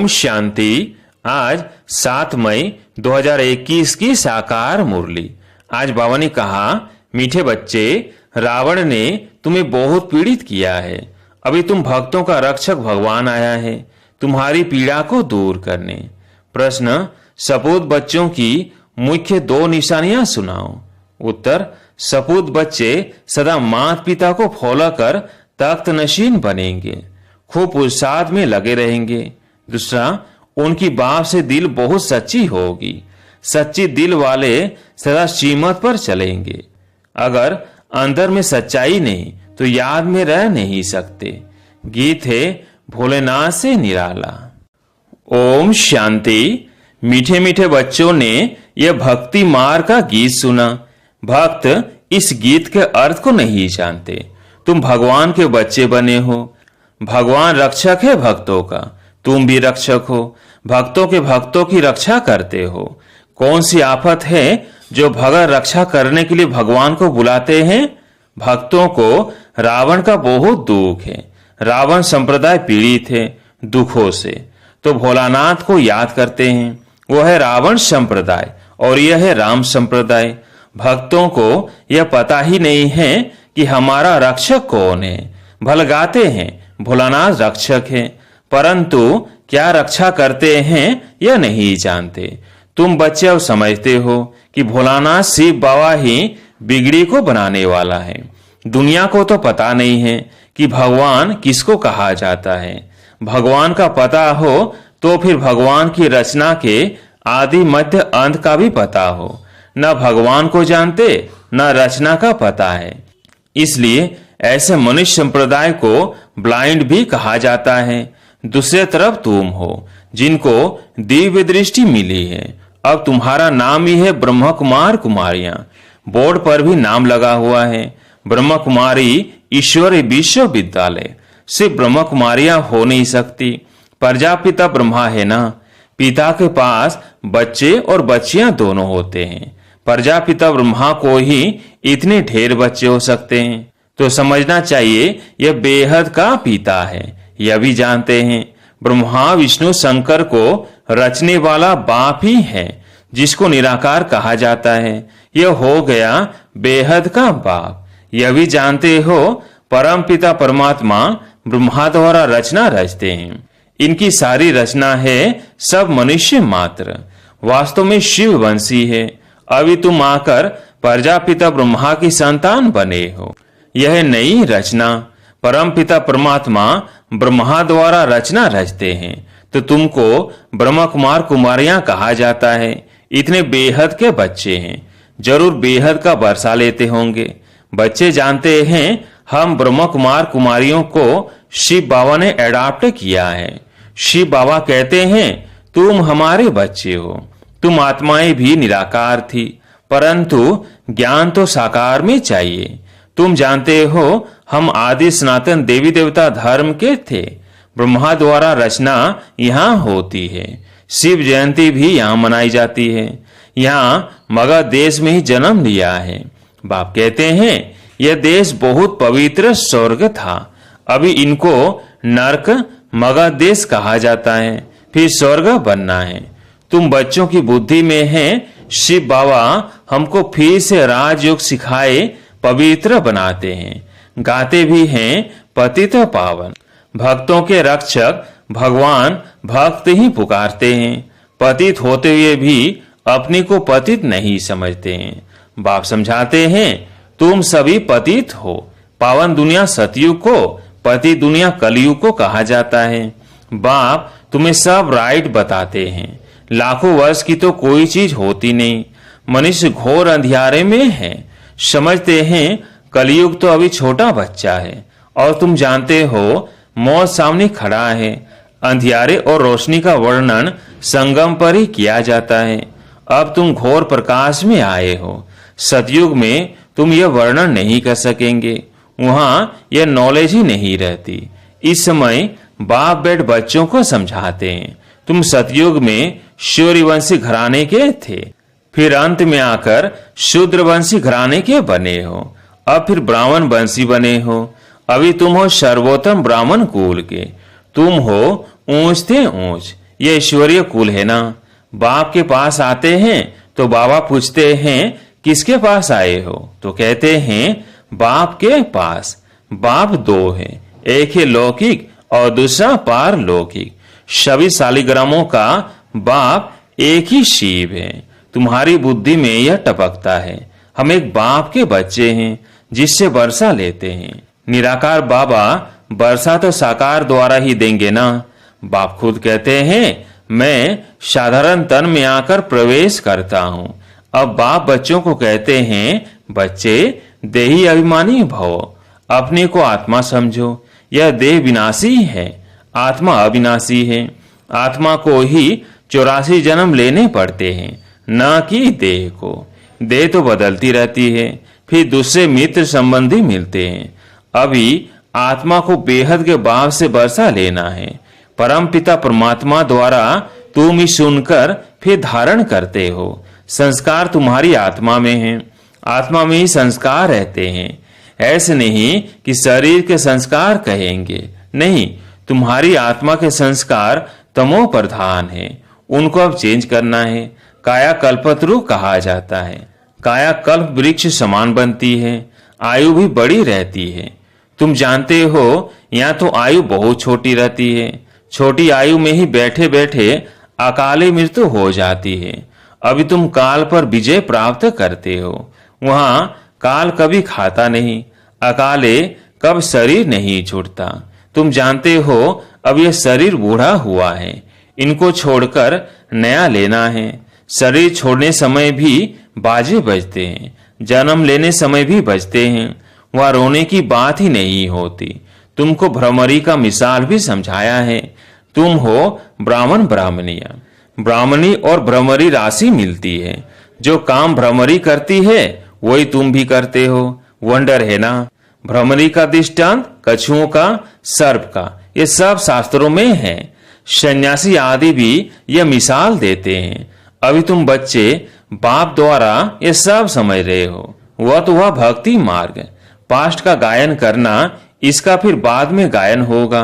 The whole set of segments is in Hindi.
ओम शांति। आज 7 मई 2021 की साकार मुरली। आज बाबा ने कहा, मीठे बच्चे, रावण ने तुम्हें बहुत पीड़ित किया है। अभी तुम भक्तों का रक्षक भगवान आया है तुम्हारी पीड़ा को दूर करने। प्रश्न, सपूत बच्चों की मुख्य 2 निशानियां सुनाओ। उत्तर, सपूत बच्चे सदा माता पिता को फॉलो कर तख्त नशीन बनेंगे, खूब उत्साह में लगे रहेंगे। दूसरा, उनकी बाप से दिल बहुत सच्ची होगी। सच्ची दिल वाले सदा श्रीमत पर चलेंगे। अगर अंदर में सच्चाई नहीं तो याद में रह नहीं सकते। गीत है भोलेनाथ से निराला। ओम शांति। मीठे मीठे बच्चों ने यह भक्ति मार्ग का गीत सुना। भक्त इस गीत के अर्थ को नहीं जानते। तुम भगवान के बच्चे बने हो। भगवान रक्षक है भक्तों का, तुम भी रक्षक हो। भक्तों की रक्षा करते हो। कौन सी आफत है जो भगत रक्षा करने के लिए भगवान को बुलाते हैं? भक्तों को रावण का बहुत दुख है। रावण संप्रदाय पीड़ित है दुखों से, तो भोलानाथ को याद करते हैं। वो है रावण संप्रदाय और यह है राम संप्रदाय। भक्तों को यह पता ही नहीं है कि हमारा रक्षक कौन है। भल गाते हैं भोलानाथ रक्षक है, परंतु क्या रक्षा करते हैं यह नहीं जानते। तुम बच्चे अब समझते हो कि भोलानाथ शिव बाबा ही बिगड़ी को बनाने वाला है। दुनिया को तो पता नहीं है कि भगवान किसको कहा जाता है। भगवान का पता हो तो फिर भगवान की रचना के आदि मध्य अंत का भी पता हो। न भगवान को जानते न रचना का पता है। इसलिए ऐसे मनुष्य संप्रदाय को ब्लाइंड भी कहा जाता है। दूसरे तरफ तुम हो जिनको दिव्य दृष्टि मिली है। अब तुम्हारा नाम ही है ब्रह्म कुमार कुमारियां। बोर्ड पर भी नाम लगा हुआ है, ब्रह्म कुमारी ईश्वरी विश्वविद्यालय। सिर्फ ब्रह्म कुमारियां हो नहीं सकती, प्रजापिता ब्रह्मा है ना। पिता के पास बच्चे और बच्चियां दोनों होते हैं। प्रजापिता ब्रह्मा को ही इतने ढेर बच्चे हो सकते हैं, तो समझना चाहिए यह बेहद का पिता है। यह भी जानते हैं ब्रह्मा विष्णु शंकर को रचने वाला बाप ही है, जिसको निराकार कहा जाता है। यह हो गया बेहद का बाप। यह भी जानते हो परम पिता परमात्मा ब्रह्मा द्वारा रचना रचते हैं। इनकी सारी रचना है सब मनुष्य मात्र। वास्तव में शिव वंशी है। अभी तुम आकर प्रजापिता ब्रह्मा की संतान बने हो। यह नई रचना परम पिता परमात्मा ब्रह्मा द्वारा रचना रचते हैं, तो तुमको ब्रह्म कुमार कुमारियां कहा जाता है। इतने बेहद के बच्चे हैं, जरूर बेहद का बरसा लेते होंगे। बच्चे जानते हैं हम ब्रह्म कुमार कुमारियों को शिव बाबा ने एडॉप्ट किया है। शिव बाबा कहते हैं तुम हमारे बच्चे हो। तुम आत्माएं भी निराकार थी, परंतु ज्ञान तो साकार में चाहिए। तुम जानते हो हम आदि सनातन देवी देवता धर्म के थे। ब्रह्मा द्वारा रचना यहाँ होती है। शिव जयंती भी यहाँ मनाई जाती है। यहाँ मगध देश में ही जन्म लिया है। बाप कहते हैं यह देश बहुत पवित्र स्वर्ग था। अभी इनको नरक मगध देश कहा जाता है, फिर स्वर्ग बनना है। तुम बच्चों की बुद्धि में है शिव बाबा हमको फिर से राजयोग सिखाए पवित्र बनाते हैं। गाते भी हैं पतित पावन। भक्तों के रक्षक भगवान भक्त ही पुकारते हैं। पतित होते हुए भी अपने को पतित नहीं समझते हैं। बाप समझाते हैं तुम सभी पतित हो। पावन दुनिया सतयुग को, पति दुनिया कलयुग को कहा जाता है। बाप तुम्हें सब राइट बताते हैं। लाखों वर्ष की तो कोई चीज होती नहीं। मनुष्य घोर अंधियारे में है। समझते हैं कलयुग तो अभी छोटा बच्चा है, और तुम जानते हो मौत सामने खड़ा है। अंधियारे और रोशनी का वर्णन संगम पर ही किया जाता है। अब तुम घोर प्रकाश में आए हो। सतयुग में तुम यह वर्णन नहीं कर सकेंगे, वहां यह नॉलेज ही नहीं रहती। इस समय बाप बेट बच्चों को समझाते हैं तुम सतयुग में सूर्यवंशी घराने के थे, फिर अंत में आकर शूद्रवंशी घराने के बने हो, अब फिर ब्राह्मण वंशी बने हो। अभी तुम हो सर्वोत्तम ब्राह्मण कुल के। तुम हो ऊंच थे ऊंच। ये ईश्वरीय कुल है ना। बाप के पास आते हैं तो बाबा पूछते हैं किसके पास आए हो, तो कहते हैं बाप के पास। बाप दो है, एक है लौकिक और दूसरा पारलौकिक। सभी शालिग्रामों का बाप एक ही शिव है। तुम्हारी बुद्धि में यह टपकता है हम एक बाप के बच्चे हैं जिससे वर्षा लेते हैं। निराकार बाबा वर्षा तो साकार द्वारा ही देंगे ना। बाप खुद कहते हैं मैं साधारण तन में आकर प्रवेश करता हूं। अब बाप बच्चों को कहते हैं बच्चे देही अभिमानी भव, अपने को आत्मा समझो। यह देह विनाशी है, आत्मा अविनाशी है। आत्मा को ही 84 जन्म लेने पड़ते हैं, न कि देह को। देह तो बदलती रहती है, फिर दूसरे मित्र संबंधी मिलते हैं। अभी आत्मा को बेहद के बाप से वर्षा लेना है। परम पिता परमात्मा द्वारा तुम ही सुनकर फिर धारण करते हो। संस्कार तुम्हारी आत्मा में है, आत्मा में ही संस्कार रहते हैं। ऐसे नहीं कि शरीर के संस्कार कहेंगे, नहीं, तुम्हारी आत्मा के संस्कार तमो प्रधान है, उनको अब चेंज करना है। काया कल्पतरु कहा जाता है। काया कल्प वृक्ष समान बनती है, आयु भी बड़ी रहती है। तुम जानते हो यहाँ तो आयु बहुत छोटी रहती है। छोटी आयु में ही बैठे बैठे अकाले मृत्यु हो जाती है। अभी तुम काल पर विजय प्राप्त करते हो। वहां काल कभी खाता नहीं, अकाले कब शरीर नहीं छूटता। तुम जानते हो अब यह शरीर बूढ़ा हुआ है, इनको छोड़कर नया लेना है। शरीर छोड़ने समय भी बाजे बजते हैं, जन्म लेने समय भी बजते हैं। वह रोने की बात ही नहीं होती। तुमको भ्रमरी का मिसाल भी समझाया है। तुम हो ब्राह्मण ब्राह्मणिया, ब्राह्मणी और भ्रमरी राशि मिलती है। जो काम भ्रमरी करती है वही तुम भी करते हो। वंडर है ना। भ्रमरी का दृष्टांत कछुओं का, सर्प का, ये सब शास्त्रों में है। सन्यासी आदि भी यह मिसाल देते हैं। अभी तुम बच्चे बाप द्वारा ये सब समझ रहे हो। वह तो वह भक्ति मार्ग, पास्ट का गायन करना, इसका फिर बाद में गायन होगा।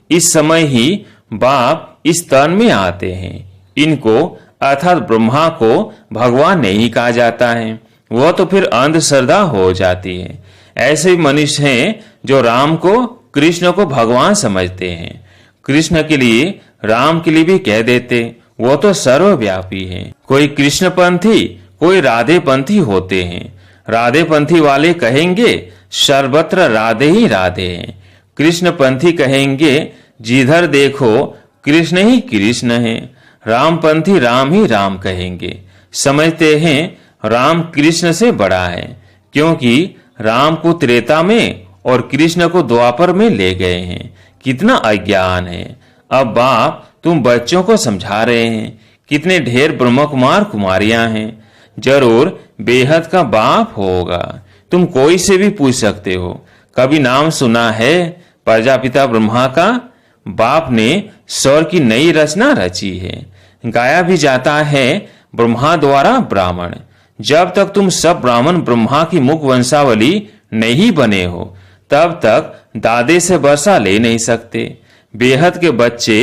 इस समय ही बाप इस तन में आते हैं। इनको अर्थात ब्रह्मा को भगवान नहीं कहा जाता है, वह तो फिर अंधश्रद्धा हो जाती है। ऐसे मनुष्य हैं जो राम को, कृष्ण को भगवान समझते हैं। कृष्ण के लिए, राम के लिए भी कह देते, वो तो सर्वव्यापी है। कोई कृष्ण पंथी, कोई राधे पंथी होते हैं। राधे पंथी वाले कहेंगे सर्वत्र राधे ही राधे हैं। कृष्ण पंथी कहेंगे जिधर देखो कृष्ण ही कृष्ण है। राम पंथी राम ही राम कहेंगे। समझते हैं राम कृष्ण से बड़ा है, क्योंकि राम को त्रेता में और कृष्ण को द्वापर में ले गए हैं। कितना अज्ञान है। अब बाप तुम बच्चों को समझा रहे हैं। कितने ढेर ब्रह्म कुमार कुमारियां हैं। जरूर बेहद का बाप होगा। तुम कोई से भी पूछ सकते हो, कभी नाम सुना है प्रजापिता ब्रह्मा का? बाप ने स्वर की नई रचना रची है। गाया भी जाता है ब्रह्मा द्वारा ब्राह्मण। जब तक तुम सब ब्राह्मण ब्रह्मा की मुख वंशावली नहीं बने हो, तब तक दादे से वर्षा ले नहीं सकते। बेहद के बच्चे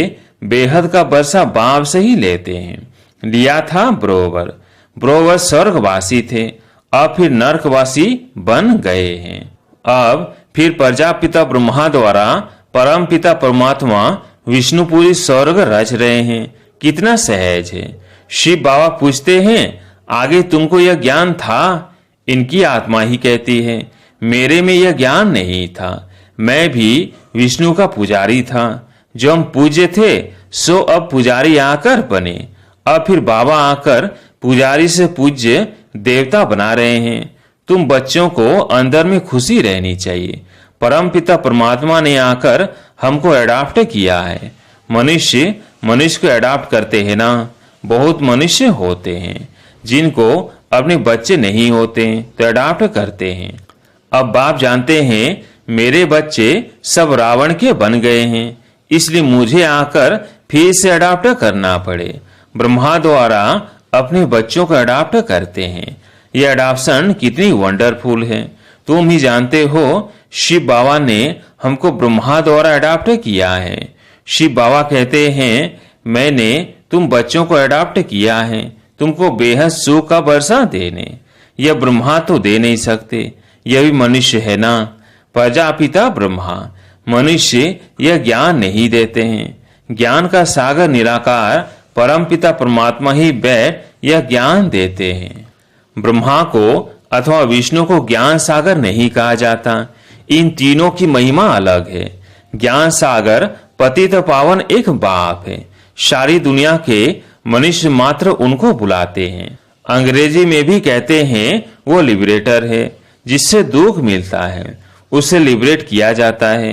बेहद का वर्षा बाप से ही लेते हैं। लिया था ब्रोवर। ब्रोवर स्वर्गवासी थे, अब फिर नरकवासी बन गए हैं। अब फिर प्रजापिता ब्रह्मा द्वारा परम पिता परमात्मा विष्णुपुरी स्वर्ग रच रहे हैं। कितना सहज है। शिव बाबा पूछते हैं आगे तुमको यह ज्ञान था? इनकी आत्मा ही कहती है मेरे में यह ज्ञान नहीं था। मैं भी विष्णु का पुजारी था। जो हम पूज्य थे सो अब पुजारी आकर बने। अब फिर बाबा आकर पुजारी से पूज्य देवता बना रहे हैं। तुम बच्चों को अंदर में खुशी रहनी चाहिए। परम पिता परमात्मा ने आकर हमको अडॉप्ट किया है। मनुष्य मनुष्य को अडॉप्ट करते हैं ना। बहुत मनुष्य होते हैं जिनको अपने बच्चे नहीं होते तो अडॉप्ट करते हैं। अब बाप जानते हैं मेरे बच्चे सब रावण के बन गए हैं, इसलिए मुझे आकर फिर से अडॉप्ट करना पड़े। ब्रह्मा द्वारा अपने बच्चों को अडॉप्ट करते हैं। यह अडॉप्शन कितनी वंडरफुल है। तुम ही जानते हो शिव बाबा ने हमको ब्रह्मा द्वारा अडॉप्ट किया है। शिव बाबा कहते हैं मैंने तुम बच्चों को अडॉप्ट किया है तुमको बेहद सुख का वर्षा देने। यह ब्रह्मा तो दे नहीं सकते, यह भी मनुष्य है ना। प्रजापिता ब्रह्मा मनुष्य यह ज्ञान नहीं देते हैं। ज्ञान का सागर निराकार परमपिता परमात्मा ही बैठ यह ज्ञान देते हैं। ब्रह्मा को अथवा विष्णु को ज्ञान सागर नहीं कहा जाता। इन तीनों की महिमा अलग है। ज्ञान सागर पतित पावन एक बाप है। सारी दुनिया के मनुष्य मात्र उनको बुलाते हैं। अंग्रेजी में भी कहते हैं वो लिबरेटर है। जिससे दुख मिलता है उसे लिबरेट किया जाता है।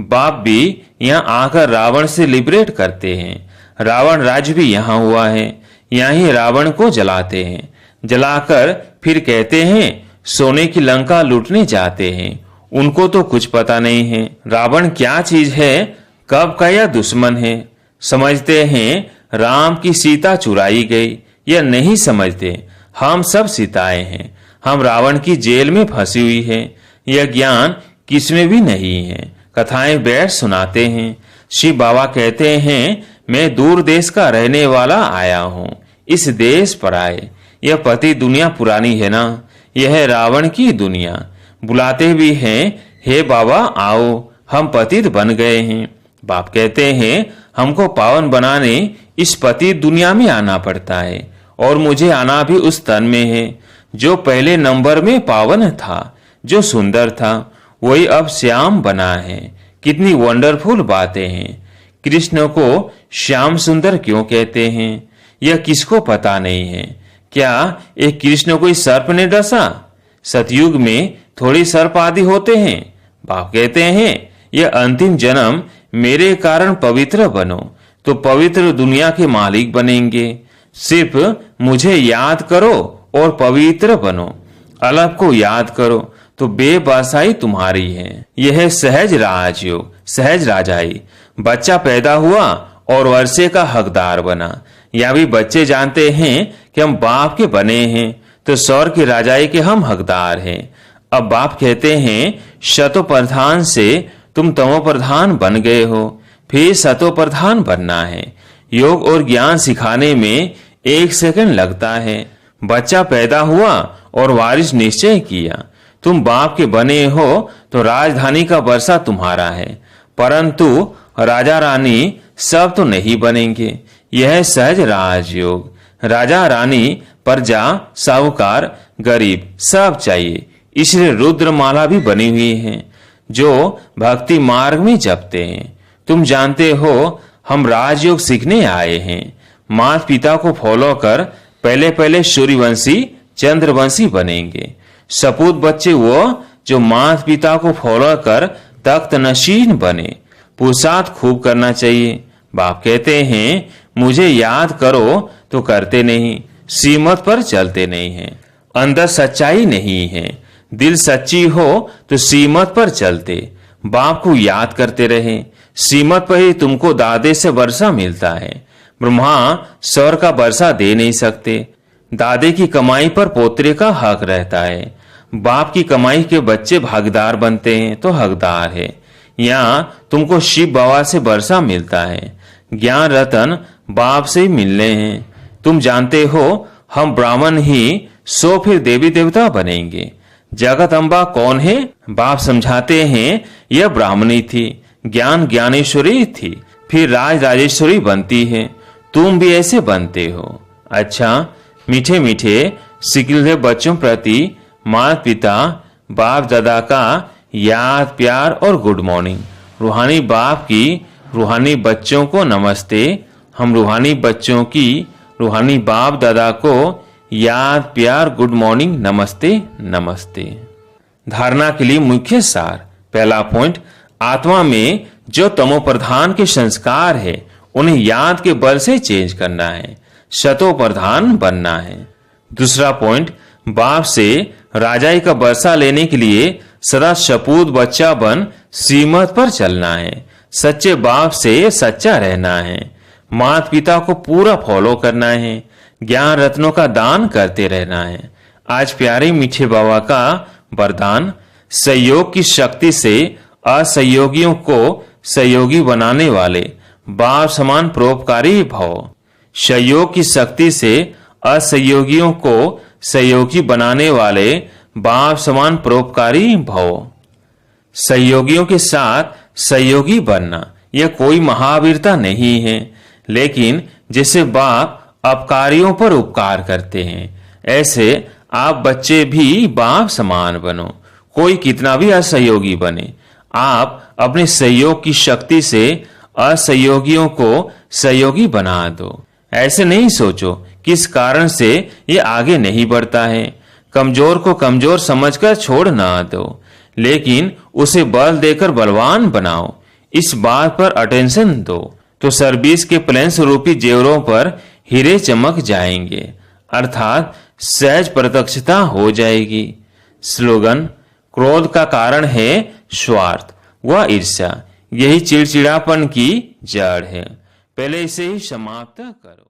बाप भी यहाँ आकर रावण से लिबरेट करते हैं। रावण राज्य भी यहाँ हुआ है। यहाँ ही रावण को जलाते हैं। जलाकर फिर कहते हैं सोने की लंका लूटने जाते हैं। उनको तो कुछ पता नहीं है रावण क्या चीज है, कब का यह दुश्मन है। समझते हैं राम की सीता चुराई गई, यह नहीं समझते हम सब सीताएं हैं। हम रावण की जेल में फंसी हुई है। यह ज्ञान किसमें भी नहीं है। कथाएं बैठ सुनाते हैं। शिव बाबा कहते हैं मैं दूर देश का रहने वाला आया हूँ, इस देश पर आए। यह पति दुनिया पुरानी है ना, यह है रावण की दुनिया। बुलाते भी हैं हे बाबा आओ, हम पतित बन गए हैं। बाप कहते हैं हमको पावन बनाने इस पतित दुनिया में आना पड़ता है और मुझे आना भी उस तन में है जो पहले नंबर में पावन था, जो सुंदर था, वही अब श्याम बना है। कितनी वंडरफुल बातें हैं। कृष्ण को श्याम सुंदर क्यों कहते हैं यह किसको पता नहीं है। क्या एक कृष्ण को इस सर्प ने डसा? सतयुग में थोड़ी सर्प आदि होते हैं। बाप कहते हैं यह अंतिम जन्म मेरे कारण पवित्र बनो तो पवित्र दुनिया के मालिक बनेंगे। सिर्फ मुझे याद करो और पवित्र बनो। अलग को याद करो तो बेबसाई तुम्हारी है। यह सहज राजयोग, सहज राजाई। बच्चा पैदा हुआ और वर्षे का हकदार बना। या भी बच्चे जानते हैं कि हम बाप के बने हैं तो स्वर्ग की राजाई के हम हकदार हैं। अब बाप कहते हैं शतो प्रधान से तुम तमो प्रधान बन गए हो, फिर सतो प्रधान बनना है। योग और ज्ञान सिखाने में 1 सेकंड लगता है। बच्चा पैदा हुआ और वारिस निश्चय किया तुम बाप के बने हो तो राजधानी का वर्षा तुम्हारा है। परंतु राजा रानी सब तो नहीं बनेंगे। यह सहज राजयोग। राजा रानी प्रजा साहूकार गरीब सब चाहिए। इसलिए रुद्रमाला भी बनी हुई है जो भक्ति मार्ग में जपते हैं। तुम जानते हो हम राजयोग सीखने आए हैं। माता पिता को फॉलो कर पहले पहले सूर्यवंशी चंद्रवंशी बनेंगे। सपूत बच्चे वो जो माता पिता को फॉलो कर तख्त नशीन बने। पुरुषार्थ खूब करना चाहिए। बाप कहते हैं मुझे याद करो तो करते नहीं, सीमत पर चलते नहीं हैं। अंदर सच्चाई नहीं है। दिल सच्ची हो तो सीमत पर चलते। बाप को याद करते रहे। सीमत पर ही तुमको दादे से वर्षा मिलता है। ब्रह्मा स्वर का वर्षा दे नहीं सकते। दादे की कमाई पर पोतरे का हक रहता है। बाप की कमाई के बच्चे भागीदार बनते हैं तो हकदार है। यहाँ तुमको शिव बाबा से वर्षा मिलता है। ज्ञान रतन बाप से ही मिलने हैं। तुम जानते हो हम ब्राह्मण ही सो फिर देवी देवता बनेंगे। जगत अम्बा कौन है? बाप समझाते हैं यह ब्राह्मणी थी, ज्ञान ज्ञानेश्वरी थी, फिर राज राजेश्वरी बनती है। तुम भी ऐसे बनते हो। अच्छा, मीठे मीठे सिकिल बच्चों प्रति माता पिता बाप दादा का याद प्यार और गुड मॉर्निंग। रूहानी बाप की रूहानी बच्चों को नमस्ते। हम रूहानी बच्चों की रूहानी बाप दादा को याद प्यार गुड मॉर्निंग नमस्ते नमस्ते। धारणा के लिए मुख्य सार। पहला पॉइंट, आत्मा में जो तमो प्रधान के संस्कार है उन्हें याद के बल से चेंज करना है, शतो प्रधान बनना है। दूसरा पॉइंट, बाप से राजाई का वर्षा लेने के लिए सदा सपूत बच्चा बन सीमत पर चलना है। सच्चे बाप से सच्चा रहना है। माता पिता को पूरा फॉलो करना है। ज्ञान रत्नों का दान करते रहना है। आज प्यारे मीठे बाबा का वरदान, सहयोग की शक्ति से असहयोगियों को सहयोगी बनाने वाले बाप समान परोपकारी भव। सहयोग की शक्ति से असहयोगियों को सहयोगी बनाने वाले बाप समान परोपकारी भव। सहयोगियों के साथ सहयोगी बनना यह कोई महावीरता नहीं है, लेकिन जैसे बाप अपकारियों पर उपकार करते हैं, ऐसे आप बच्चे भी बाप समान बनो। कोई कितना भी असहयोगी बने, आप अपने सहयोग की शक्ति से असहयोगियों को सहयोगी बना दो। ऐसे नहीं सोचो किस कारण से ये आगे नहीं बढ़ता है। कमजोर को कमजोर समझकर छोड़ ना दो, लेकिन उसे बल देकर बलवान बनाओ। इस बात पर अटेंशन दो तो सर्विस के प्लेन्स रूपी जेवरों पर हीरे चमक जाएंगे, अर्थात सहज प्रत्यक्षता हो जाएगी। स्लोगन: क्रोध का कारण है स्वार्थ व ईर्ष्या, यही चिड़चिड़ापन की जड़ है। पहले इसे ही समाप्त करो।